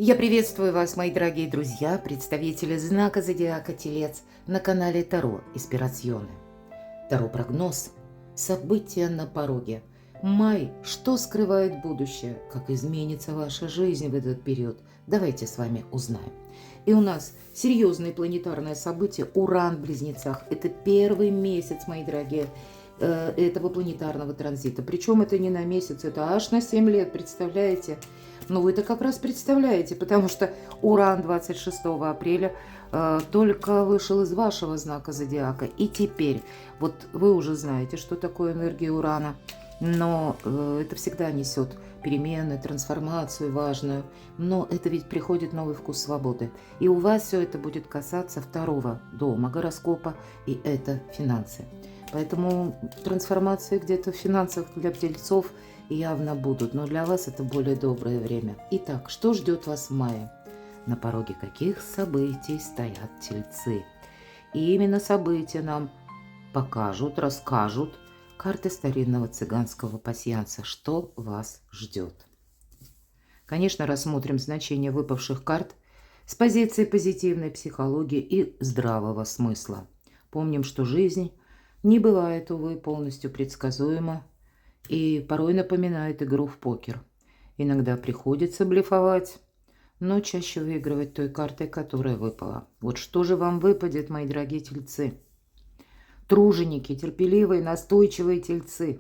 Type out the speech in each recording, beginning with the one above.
Я приветствую вас, мои дорогие друзья, представители знака Зодиака Телец на канале Таро Инспирационе. Таро-прогноз. События на пороге. Май. Что скрывает будущее? Как изменится ваша жизнь в этот период? Давайте с вами узнаем. И у нас серьезное планетарное событие Уран в Близнецах. Это первый месяц, мои дорогие, этого планетарного транзита. Причем это не на месяц, это аж на 7 лет, представляете? Ну, вы это как раз представляете, потому что Уран 26 апреля только вышел из вашего знака Зодиака. И теперь, вот вы уже знаете, что такое энергия Урана, но это всегда несет перемены, трансформацию важную. Но это ведь приходит новый вкус свободы. И у вас все это будет касаться второго дома гороскопа, и это финансы. Поэтому трансформации где-то в финансах для тельцов явно будут, но для вас это более доброе время. Итак, что ждет вас в мае? На пороге каких событий стоят тельцы? И именно события нам покажут, расскажут карты старинного цыганского пасьянса, что вас ждет. Конечно, рассмотрим значение выпавших карт с позиции позитивной психологии и здравого смысла. Помним, что жизнь не бывает, увы, полностью предсказуема и порой напоминает игру в покер. Иногда приходится блефовать, но чаще выигрывать той картой, которая выпала. Вот что же вам выпадет, мои дорогие тельцы? Труженики, терпеливые, настойчивые тельцы.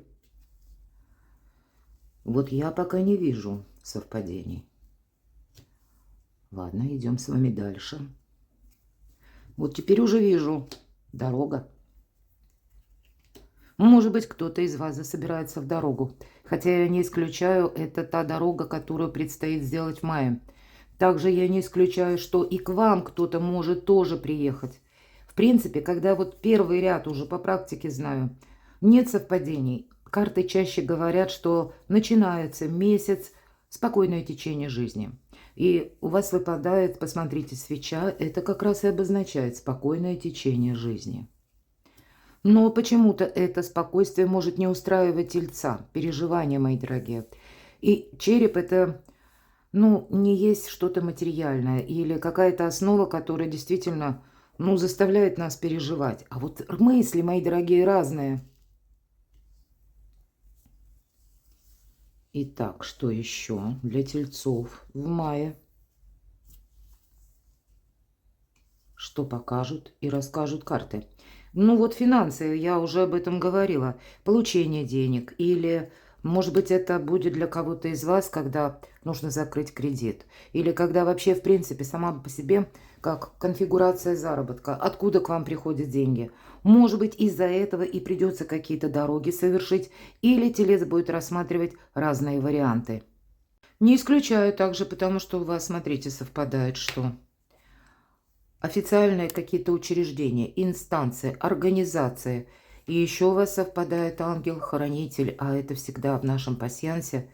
Вот я пока не вижу совпадений. Ладно, идем с вами дальше. Вот теперь уже вижу дорога. Может быть, кто-то из вас засобирается в дорогу. Хотя я не исключаю, это та дорога, которую предстоит сделать в мае. Также я не исключаю, что и к вам кто-то может тоже приехать. В принципе, когда вот первый ряд уже по практике знаю, нет совпадений. Карты чаще говорят, что начинается месяц, спокойное течение жизни. И у вас выпадает, посмотрите, свеча, это как раз и обозначает спокойное течение жизни. Но почему-то это спокойствие может не устраивать тельца, переживания, мои дорогие. И череп это, не есть что-то материальное или какая-то основа, которая действительно, заставляет нас переживать. А вот мысли, мои дорогие, разные. Итак, что еще для тельцов в мае? Что покажут и расскажут карты? Вот финансы, я уже об этом говорила. Получение денег или, может быть, это будет для кого-то из вас, когда нужно закрыть кредит. Или когда вообще, в принципе, сама по себе, как конфигурация заработка, откуда к вам приходят деньги. Может быть, из-за этого и придется какие-то дороги совершить, или телец будет рассматривать разные варианты. Не исключаю также, потому что у вас, смотрите, совпадает, что официальные какие-то учреждения, инстанции, организации. И еще у вас совпадает ангел-хранитель, а это всегда в нашем пасьянсе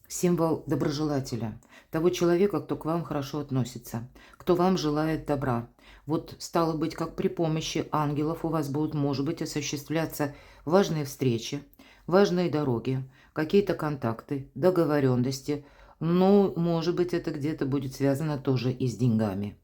символ доброжелателя. Того человека, кто к вам хорошо относится, кто вам желает добра. Вот стало быть, как при помощи ангелов у вас будут, может быть, осуществляться важные встречи, важные дороги, какие-то контакты, договоренности. Может быть, это где-то будет связано тоже и с деньгами.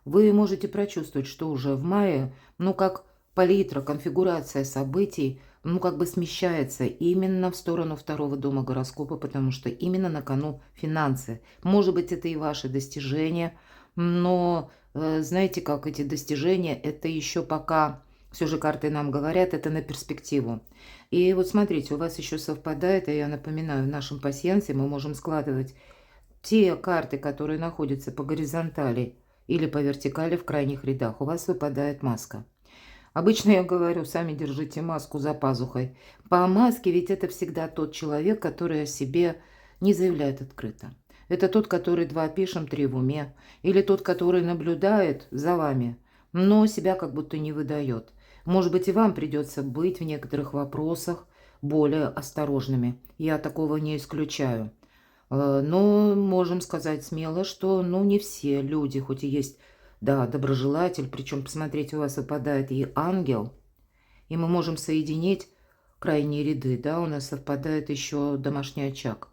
Вы можете прочувствовать, что уже в мае, как палитра, конфигурация событий, как бы смещается именно в сторону второго дома гороскопа, потому что именно на кону финансы. Может быть, это и ваши достижения, но знаете, как эти достижения, это еще пока, все же карты нам говорят, это на перспективу. И вот смотрите, у вас еще совпадает, и я напоминаю, в нашем пасьянсе мы можем складывать те карты, которые находятся по горизонтали, или по вертикали в крайних рядах, у вас выпадает маска. Обычно я говорю, сами держите маску за пазухой. По маске ведь это всегда тот человек, который о себе не заявляет открыто. Это тот, который 2 пишем, 3 в уме. Или тот, который наблюдает за вами, но себя как будто не выдает. Может быть, и вам придется быть в некоторых вопросах более осторожными. Я такого не исключаю. Но можем сказать смело, что не все люди, хоть и есть, да, доброжелатель, причем, посмотрите, у вас выпадает и ангел, и мы можем соединить крайние ряды, да, у нас совпадает еще домашний очаг.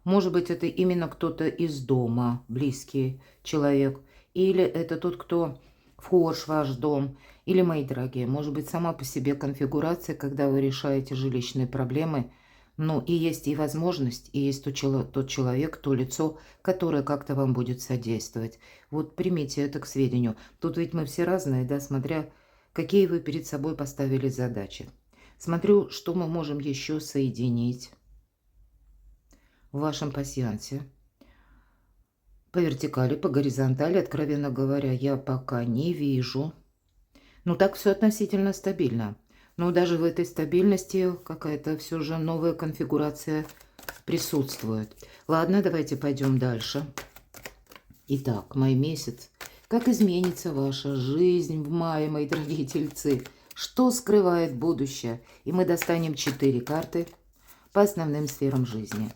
Может быть, это именно кто-то из дома, близкий человек. Или это тот, кто вхож в ваш дом. Или, мои дорогие, может быть, сама по себе конфигурация, когда вы решаете жилищные проблемы. Ну, и есть и возможность, и есть тот человек, то лицо, которое как-то вам будет содействовать. Вот примите это к сведению. Тут ведь мы все разные, да, смотря какие вы перед собой поставили задачи. Смотрю, что мы можем еще соединить в вашем пасьянсе. По вертикали, по горизонтали, откровенно говоря, я пока не вижу. Ну, так все относительно стабильно. Но даже в этой стабильности какая-то все же новая конфигурация присутствует. Ладно, давайте пойдем дальше. Итак, май месяц. Как изменится ваша жизнь в мае, мои дорогие тельцы? Что скрывает будущее? И мы достанем 4 карты по основным сферам жизни.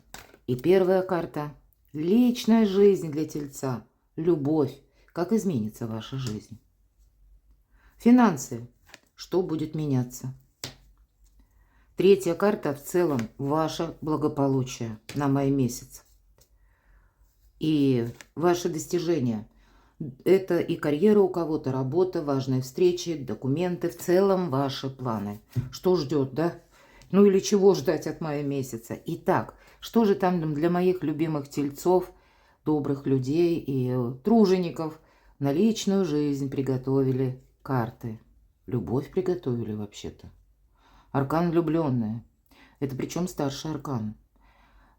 И первая карта – личная жизнь для тельца, любовь. Как изменится ваша жизнь? Финансы. Что будет меняться? Третья карта в целом ваше благополучие на май месяц. И ваши достижения. Это и карьера у кого-то, работа, важные встречи, документы, в целом ваши планы. Что ждет, да? Ну или чего ждать от мая месяца? Итак, что же там для моих любимых тельцов, добрых людей и тружеников на личную жизнь приготовили карты? Любовь приготовили вообще-то. Аркан влюбленная. Это причем старший аркан.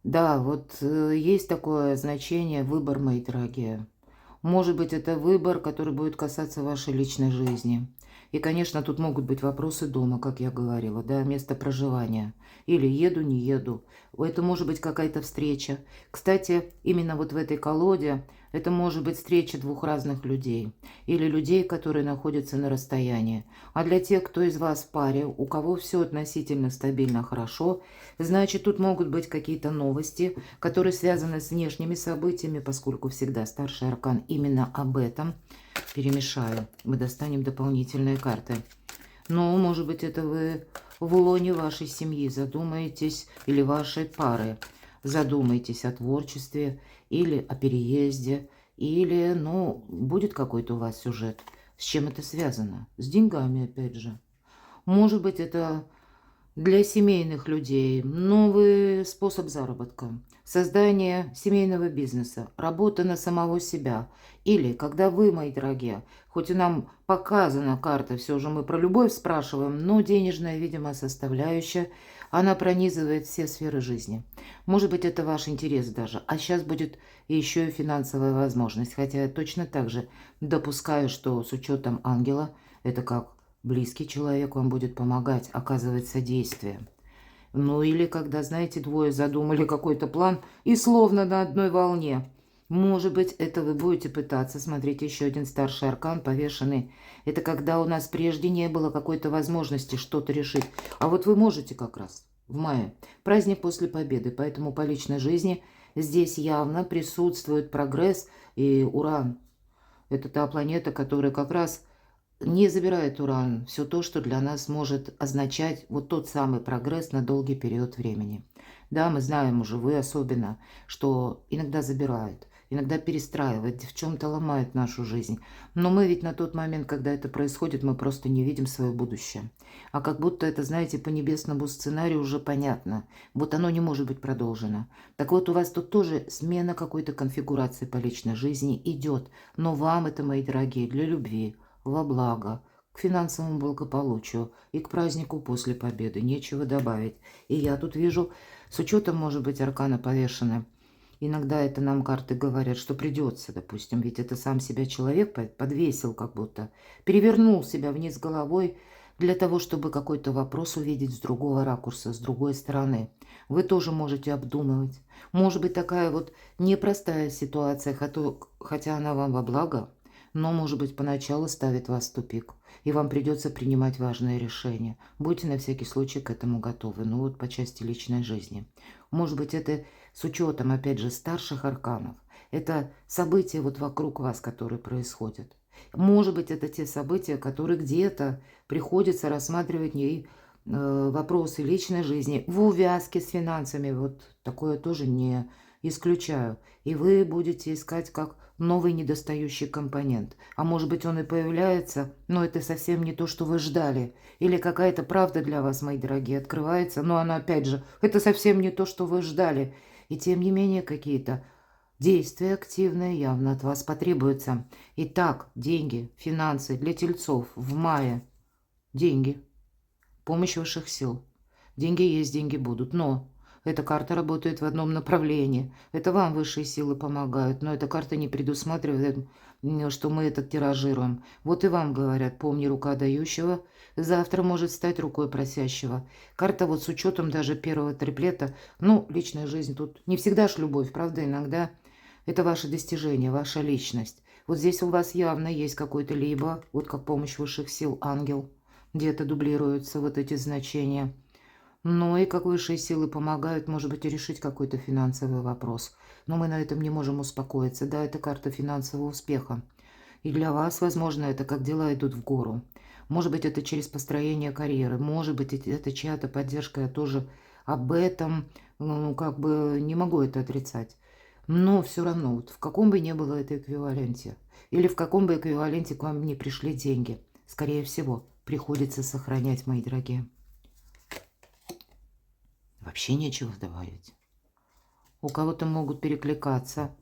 Да, вот есть такое значение выбор, мои дорогие. Может быть, это выбор, который будет касаться вашей личной жизни. И, конечно, тут могут быть вопросы дома, как я говорила, да, место проживания. Или еду, не еду. Это может быть какая-то встреча. Кстати, именно вот в этой колоде это может быть встреча двух разных людей. Или людей, которые находятся на расстоянии. А для тех, кто из вас в паре, у кого все относительно стабильно хорошо, значит, тут могут быть какие-то новости, которые связаны с внешними событиями, поскольку всегда старший аркан именно об этом. Перемешаю. Мы достанем дополнительные карты. Но, может быть, это вы в лоне вашей семьи задумаетесь, или вашей пары задумаетесь о творчестве, или о переезде, или, ну, будет какой-то у вас сюжет. С чем это связано? С деньгами, опять же. Может быть, это для семейных людей новый способ заработка, создание семейного бизнеса, работа на самого себя. Или когда вы, мои дорогие, хоть и нам показана карта, все же мы про любовь спрашиваем, но денежная, видимо, составляющая, она пронизывает все сферы жизни. Может быть, это ваш интерес даже. А сейчас будет еще и финансовая возможность. Хотя я точно так же допускаю, что с учетом ангела, это как близкий человек вам будет помогать, оказывать содействие. Ну или когда, знаете, двое задумали какой-то план и словно на одной волне. Может быть, это вы будете пытаться. Смотрите, еще один старший аркан, повешенный. Это когда у нас прежде не было какой-то возможности что-то решить. А вот вы можете как раз в мае. Праздник после победы. Поэтому по личной жизни здесь явно присутствует прогресс. И Уран – это та планета, которая как раз не забирает Уран все то, что для нас может означать вот тот самый прогресс на долгий период времени. Да, мы знаем уже, вы особенно, что иногда забирают, иногда перестраивает, в чем-то ломает нашу жизнь. Но мы ведь на тот момент, когда это происходит, мы просто не видим свое будущее. А как будто это, знаете, по небесному сценарию уже понятно. Вот оно не может быть продолжено. Так вот, у вас тут тоже смена какой-то конфигурации по личной жизни идет. Но вам это, мои дорогие, для любви, во благо, к финансовому благополучию и к празднику после победы. Нечего добавить. И я тут вижу, с учетом, может быть, аркана повешены. Иногда это нам карты говорят, что придется, допустим, ведь это сам себя человек подвесил как будто, перевернул себя вниз головой для того, чтобы какой-то вопрос увидеть с другого ракурса, с другой стороны. Вы тоже можете обдумывать. Может быть, такая вот непростая ситуация, хотя она вам во благо, но, может быть, поначалу ставит вас в тупик, и вам придется принимать важные решения. Будьте на всякий случай к этому готовы. Ну вот по части личной жизни. Может быть, это с учетом, опять же, старших арканов. Это события вот вокруг вас, которые происходят. Может быть, это те события, которые где-то приходится рассматривать не вопросы личной жизни в увязке с финансами. Вот такое тоже не исключаю. И вы будете искать как новый недостающий компонент. А может быть, он и появляется, но это совсем не то, что вы ждали. Или какая-то правда для вас, мои дорогие, открывается, но она, опять же, это совсем не то, что вы ждали. И тем не менее, какие-то действия активные явно от вас потребуются. Итак, деньги, финансы для тельцов в мае. Деньги. Помощь высших сил. Деньги есть, деньги будут. Но эта карта работает в одном направлении. Это вам высшие силы помогают. Но эта карта не предусматривает, что мы это тиражируем. Вот и вам говорят, помни, рука дающего завтра может стать рукой просящего. Карта вот с учетом даже первого триплета. Ну, личная жизнь тут не всегда ж любовь, правда, иногда это ваше достижение, ваша личность. Вот здесь у вас явно есть какой-то либо, вот как помощь высших сил, ангел, где-то дублируются вот эти значения. Ну и как высшие силы помогают, может быть, решить какой-то финансовый вопрос. Но мы на этом не можем успокоиться. Да, это карта финансового успеха. И для вас, возможно, это как дела идут в гору. Может быть, это через построение карьеры. Может быть, это чья-то поддержка. Я тоже об этом, ну, как бы не могу это отрицать. Но все равно, вот в каком бы ни было это эквиваленте, или в каком бы эквиваленте к вам не пришли деньги, скорее всего, приходится сохранять, мои дорогие. Вообще нечего добавить. У кого-то могут перекликаться,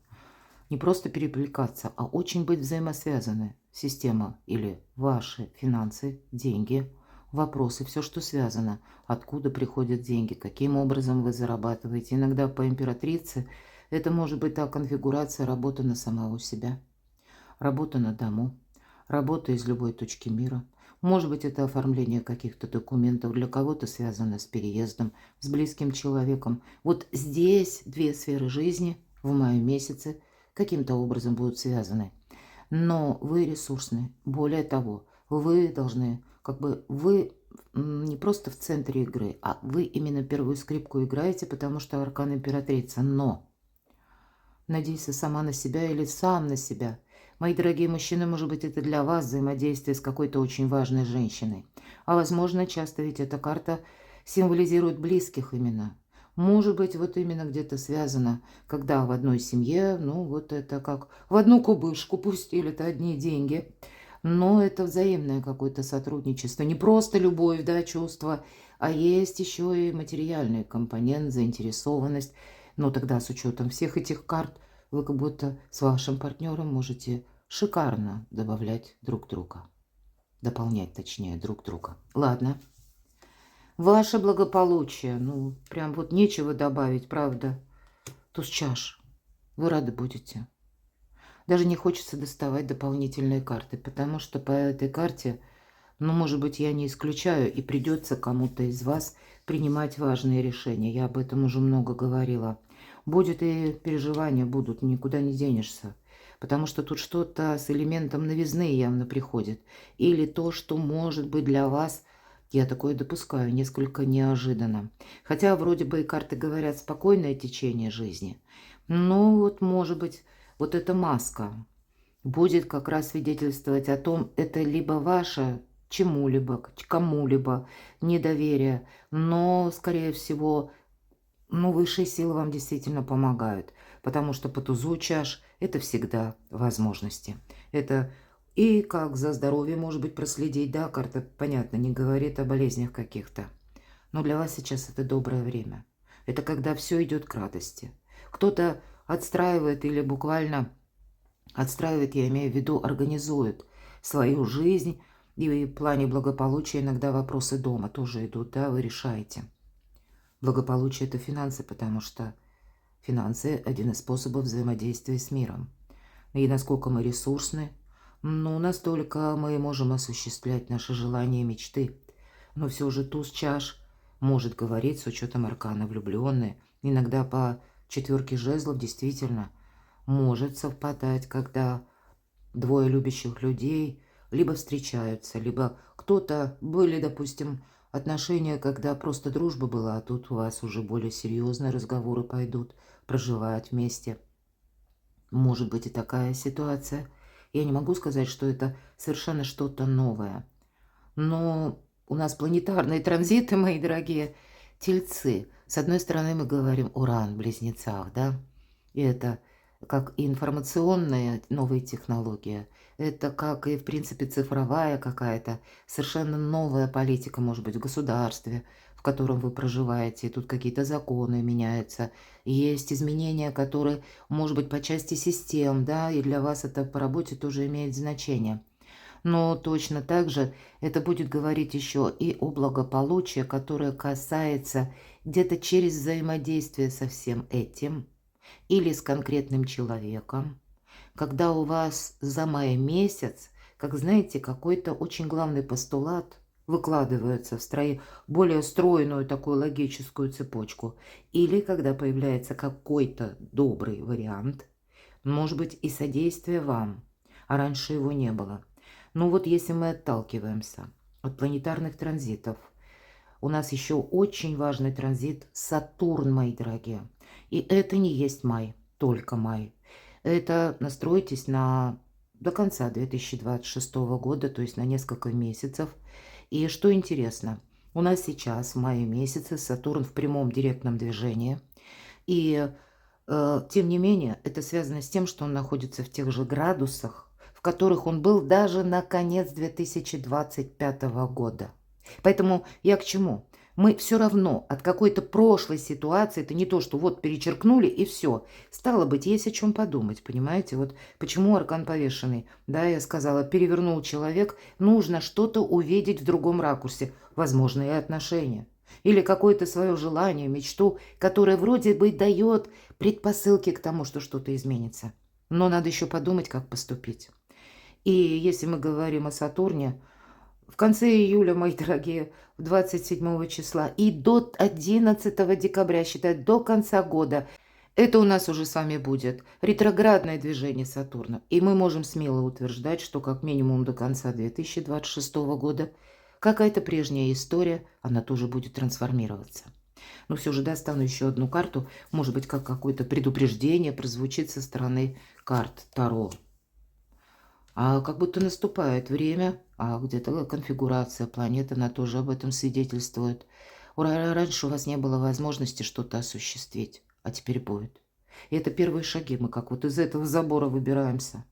не просто перекликаться, а очень быть взаимосвязаны. Система или ваши финансы, деньги, вопросы, все, что связано. Откуда приходят деньги, каким образом вы зарабатываете. Иногда по императрице это может быть та конфигурация работы на самого себя, работа на дому, работа из любой точки мира. Может быть, это оформление каких-то документов, для кого-то связано с переездом, с близким человеком. Вот здесь две сферы жизни в мае месяце каким-то образом будут связаны. Но вы ресурсны. Более того, вы должны, вы не просто в центре игры, а вы именно первую скрипку играете, потому что аркан императрица. Но надейся сама на себя или сам на себя. Мои дорогие мужчины, может быть, это для вас взаимодействие с какой-то очень важной женщиной. А возможно, часто ведь эта карта символизирует близких именно. Может быть, вот именно где-то связано, когда в одной семье, ну вот это как в одну кубышку пустили-то одни деньги. Но это взаимное какое-то сотрудничество. Не просто любовь, да, чувство, а есть еще и материальный компонент, заинтересованность. Но тогда с учетом всех этих карт вы как будто с вашим партнером можете шикарно добавлять друг друга. Дополнять, точнее, друг друга. Ладно. Ваше благополучие. Ну, прям вот нечего добавить, правда. Туз чаш. Вы рады будете. Даже не хочется доставать дополнительные карты, потому что по этой карте, ну, может быть, я не исключаю, и придется кому-то из вас принимать важные решения. Я об этом уже много говорила. Будет и переживания будут, никуда не денешься. Потому что тут что-то с элементом новизны явно приходит. Или то, что может быть для вас, я такое допускаю, несколько неожиданно. Хотя вроде бы и карты говорят спокойное течение жизни. Но вот может быть вот эта маска будет как раз свидетельствовать о том, это либо ваше чему-либо, кому-либо недоверие, но, скорее всего, ну, высшие силы вам действительно помогают, потому что по тузу чаш это всегда возможности. Это и как за здоровье, может быть, проследить, да, карта, понятно, не говорит о болезнях каких-то. Но для вас сейчас это доброе время. Это когда все идет к радости. Кто-то отстраивает или буквально отстраивает, я имею в виду, организует свою жизнь. И в плане благополучия иногда вопросы дома тоже идут, да, вы решаете. Благополучие – это финансы, потому что финансы – один из способов взаимодействия с миром. И насколько мы ресурсны, ну, настолько мы можем осуществлять наши желания и мечты. Но все же туз чаш может говорить с учетом аркана влюбленные. Иногда по четверке жезлов действительно может совпадать, когда двое любящих людей либо встречаются, либо кто-то были, допустим, отношения, когда просто дружба была, а тут у вас уже более серьезные разговоры пойдут, проживать вместе. Может быть и такая ситуация. Я не могу сказать, что это совершенно что-то новое. Но у нас планетарные транзиты, мои дорогие тельцы. С одной стороны, мы говорим Уран в близнецах, да? И это как и информационная новая технология, это как и, в принципе, цифровая какая-то совершенно новая политика, может быть, в государстве, в котором вы проживаете. И тут какие-то законы меняются. Есть изменения, которые, может быть, по части систем, да, и для вас это по работе тоже имеет значение. Но точно так же это будет говорить еще и о благополучии, которое касается где-то через взаимодействие со всем этим или с конкретным человеком, когда у вас за май месяц, как знаете, какой-то очень главный постулат выкладывается в более стройную такую логическую цепочку, или когда появляется какой-то добрый вариант, может быть и содействие вам, а раньше его не было. Ну вот если мы отталкиваемся от планетарных транзитов, у нас еще очень важный транзит Сатурн, мои дорогие. И это не есть май, только май. Это настройтесь до конца 2026 года, то есть на несколько месяцев. И что интересно, у нас сейчас в мае месяце Сатурн в прямом директном движении. И тем не менее, это связано с тем, что он находится в тех же градусах, в которых он был даже на конец 2025 года. Поэтому я к чему? Мы все равно от какой-то прошлой ситуации, это не то, что вот перечеркнули и все. Стало быть, есть о чем подумать, понимаете? Вот почему аркан повешенный, да, я сказала, перевернул человек, нужно что-то увидеть в другом ракурсе, возможно, и отношения. Или какое-то свое желание, мечту, которое вроде бы дает предпосылки к тому, что что-то изменится. Но надо еще подумать, как поступить. И если мы говорим о Сатурне, в конце июля, мои дорогие, 27 числа и до 11 декабря, считай, до конца года, это у нас уже с вами будет ретроградное движение Сатурна. И мы можем смело утверждать, что как минимум до конца 2026 года какая-то прежняя история, она тоже будет трансформироваться. Но все же достану еще одну карту, может быть, как какое-то предупреждение прозвучит со стороны карт Таро. А как будто наступает время, а где-то конфигурация планет, она тоже об этом свидетельствует. Раньше у вас не было возможности что-то осуществить, а теперь будет. И это первые шаги, мы как вот из этого забора выбираемся.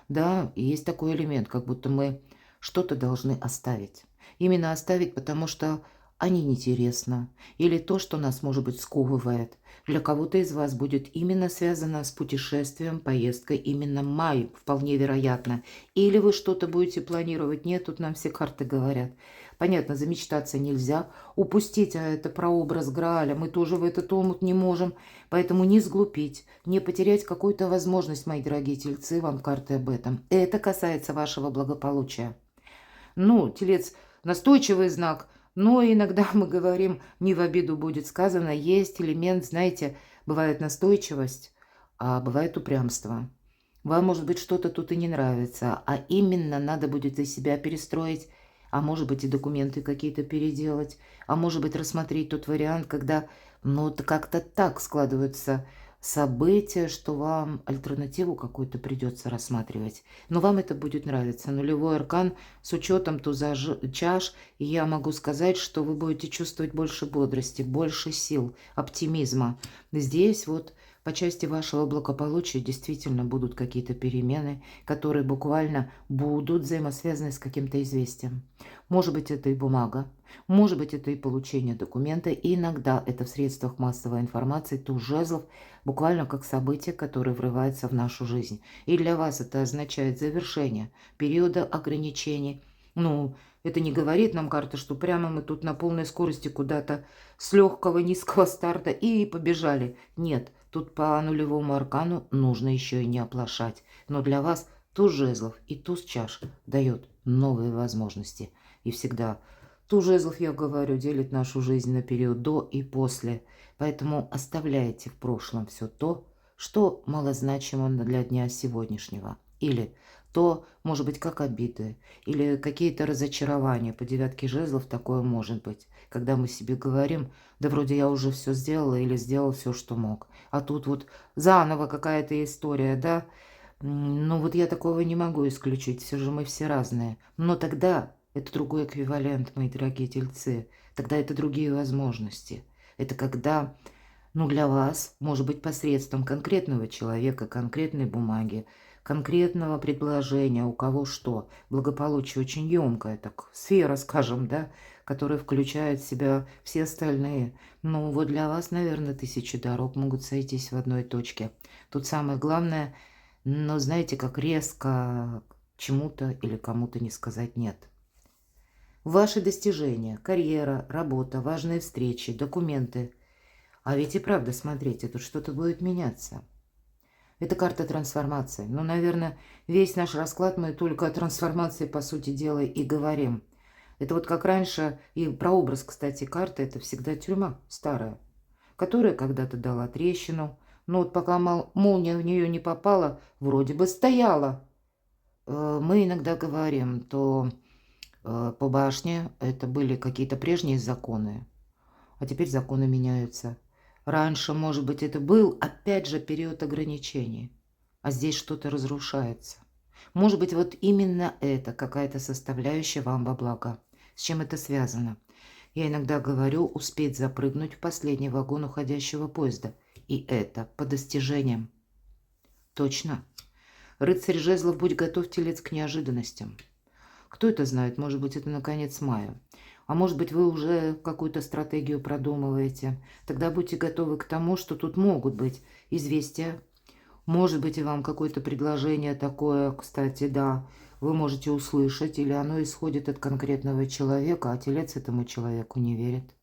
Да, и есть такой элемент, как будто мы что-то должны оставить. Именно оставить, потому что они неинтересно. Или то, что нас, может быть, сковывает. Для кого-то из вас будет именно связано с путешествием, поездкой, именно май, вполне вероятно. Или вы что-то будете планировать. Нет, тут нам все карты говорят. Понятно, замечтаться нельзя. Упустить, а это прообраз Грааля, мы тоже в этот омут не можем. Поэтому не сглупить, не потерять какую-то возможность, мои дорогие тельцы, вам карты об этом. Это касается вашего благополучия. Ну, телец настойчивый знак, но иногда мы говорим, не в обиду будет сказано, есть элемент, знаете, бывает настойчивость, а бывает упрямство. Вам, может быть, что-то тут и не нравится, а именно надо будет из себя перестроить, а может быть и документы какие-то переделать, а может быть рассмотреть тот вариант, когда, ну, как-то так складываются события, что вам альтернативу какую-то придется рассматривать. Но вам это будет нравиться. Нулевой аркан с учетом туза чаш, и я могу сказать, что вы будете чувствовать больше бодрости, больше сил, оптимизма. Здесь вот по части вашего благополучия действительно будут какие-то перемены, которые буквально будут взаимосвязаны с каким-то известием. Может быть, это и бумага, может быть, это и получение документа, и иногда это в средствах массовой информации туз жезлов, буквально как событие, которое врывается в нашу жизнь. И для вас это означает завершение периода ограничений. Ну, это не говорит нам карта, что прямо мы тут на полной скорости куда-то с легкого низкого старта и побежали. Нет, тут по нулевому аркану нужно еще и не оплошать. Но для вас туз жезлов и туз чаш дает новые возможности. И всегда туз жезлов, я говорю, делит нашу жизнь на период до и после. Поэтому оставляйте в прошлом все то, что малозначимо для дня сегодняшнего. Или то, может быть, как обиды, или какие-то разочарования. По девятке жезлов такое может быть. Когда мы себе говорим, да вроде я уже все сделала или сделал все, что мог. А тут вот заново какая-то история, да? Ну вот я такого не могу исключить, все же мы все разные. Но тогда это другой эквивалент, мои дорогие тельцы. Тогда это другие возможности. Это когда Но для вас, может быть, посредством конкретного человека, конкретной бумаги, конкретного предложения, у кого что. Благополучие очень емкая так сфера, скажем, да, которая включает в себя все остальные. Ну вот для вас, наверное, тысячи дорог могут сойтись в одной точке. Тут самое главное, но знаете, как резко чему-то или кому-то не сказать «нет». Ваши достижения, карьера, работа, важные встречи, документы. А ведь и правда, смотрите, тут что-то будет меняться. Это карта трансформации. Ну, наверное, весь наш расклад мы только о трансформации, по сути дела, и говорим. Это вот как раньше, и прообраз, кстати, карты, это всегда тюрьма старая, которая когда-то дала трещину, но вот пока молния в нее не попала, вроде бы стояла. Мы иногда говорим, то по башне это были какие-то прежние законы, а теперь законы меняются. Раньше, может быть, это был, опять же, период ограничений, а здесь что-то разрушается. Может быть, вот именно это какая-то составляющая вам во благо. С чем это связано? Я иногда говорю успеть запрыгнуть в последний вагон уходящего поезда. И это по достижениям. Точно. Рыцарь жезлов, будь готов, телец, к неожиданностям. Кто это знает? Может быть, это на конец мая. А может быть, вы уже какую-то стратегию продумываете. Тогда будьте готовы к тому, что тут могут быть известия. Может быть, и вам какое-то предложение такое, кстати, да, вы можете услышать, или оно исходит от конкретного человека, а телец этому человеку не верит.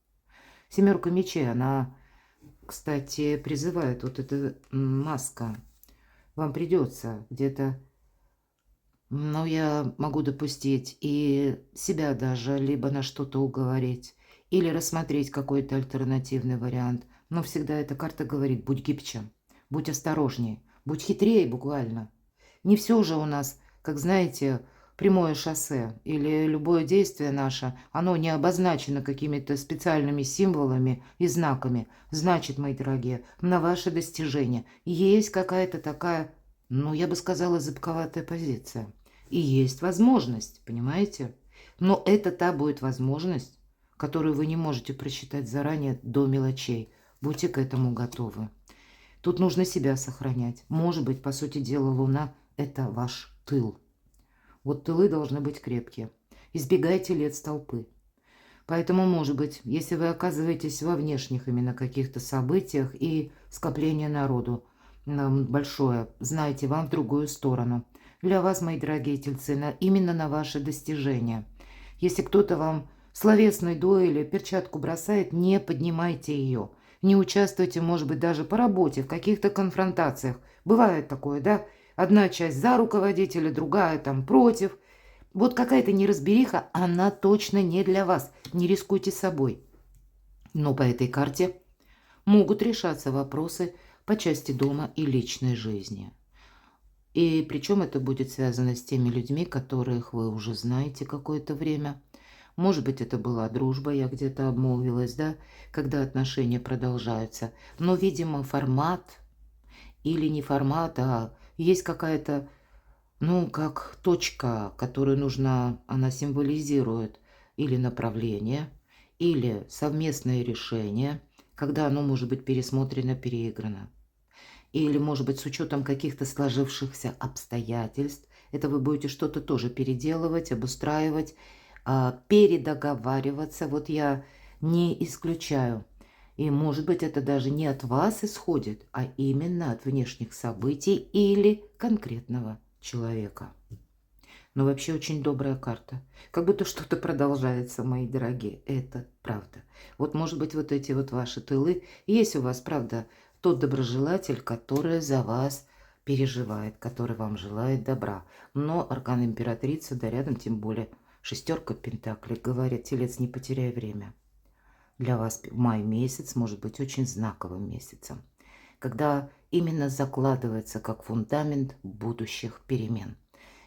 Семерка мечей, она, кстати, призывает вот эта маска. Вам придется где-то, но я могу допустить и себя даже либо на что-то уговорить, или рассмотреть какой-то альтернативный вариант. Но всегда эта карта говорит, будь гибче, будь осторожнее, будь хитрее буквально. Не все же у нас, как знаете, прямое шоссе или любое действие наше, оно не обозначено какими-то специальными символами и знаками. Значит, мои дорогие, на ваши достижения есть какая-то такая, ну, я бы сказала, зыбковатая позиция. И есть возможность, понимаете? Но это та будет возможность, которую вы не можете просчитать заранее до мелочей. Будьте к этому готовы. Тут нужно себя сохранять. Может быть, по сути дела, Луна – это ваш тыл. Вот тылы должны быть крепкие. Избегайте лет толпы. Поэтому, может быть, если вы оказываетесь во внешних именно каких-то событиях и скопление народу большое, знайте, вам в другую сторону. Для вас, мои дорогие тельцы, именно на ваши достижения. Если кто-то вам словесной дуэли перчатку бросает, не поднимайте ее. Не участвуйте, может быть, даже по работе, в каких-то конфронтациях. Бывает такое, да? Одна часть за руководителя, другая там против. Вот какая-то неразбериха, она точно не для вас. Не рискуйте собой. Но по этой карте могут решаться вопросы по части дома и личной жизни. И причем это будет связано с теми людьми, которых вы уже знаете какое-то время. Может быть, это была дружба, я где-то обмолвилась, да, когда отношения продолжаются. Но, видимо, формат или не формат, а есть какая-то, ну, как точка, которую нужно, она символизирует или направление, или совместное решение, когда оно может быть пересмотрено, переиграно. Или, может быть, с учетом каких-то сложившихся обстоятельств, это вы будете что-то тоже переделывать, обустраивать, передоговариваться. Вот я не исключаю. И, может быть, это даже не от вас исходит, а именно от внешних событий или конкретного человека. Но вообще очень добрая карта. Как будто что-то продолжается, мои дорогие. Это правда. Вот, может быть, вот эти вот ваши тылы. Есть у вас, правда, тот доброжелатель, который за вас переживает, который вам желает добра. Но аркан императрицы, да рядом, тем более шестерка пентаклей, говорят, телец, не потеряй время. Для вас май месяц может быть очень знаковым месяцем, когда именно закладывается как фундамент будущих перемен.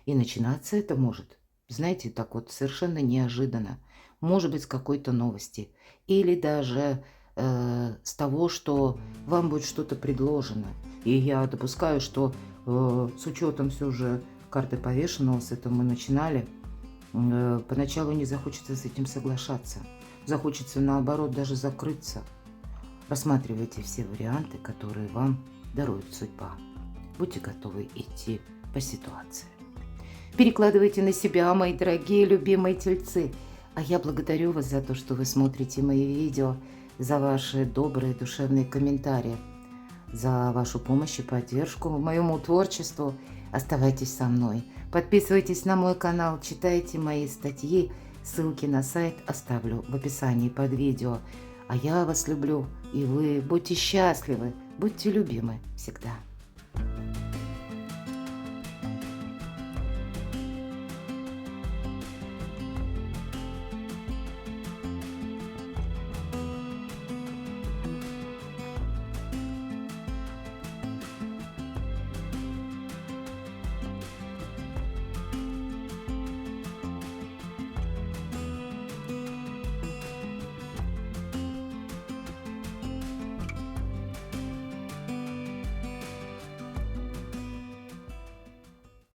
И начинаться это может, знаете, так вот совершенно неожиданно. Может быть, с какой-то новости. Или даже с того, что вам будет что-то предложено. И я допускаю, что с учетом все же карты повешенного, с этого мы начинали, поначалу не захочется с этим соглашаться. Захочется, наоборот, даже закрыться. Рассматривайте все варианты, которые вам дарует судьба. Будьте готовы идти по ситуации. Перекладывайте на себя, мои дорогие, любимые тельцы. А я благодарю вас за то, что вы смотрите мои видео, за ваши добрые душевные комментарии, за вашу помощь и поддержку моему творчеству. Оставайтесь со мной. Подписывайтесь на мой канал, читайте мои статьи. Ссылки на сайт оставлю в описании под видео. А я вас люблю, и вы будьте счастливы, будьте любимы всегда.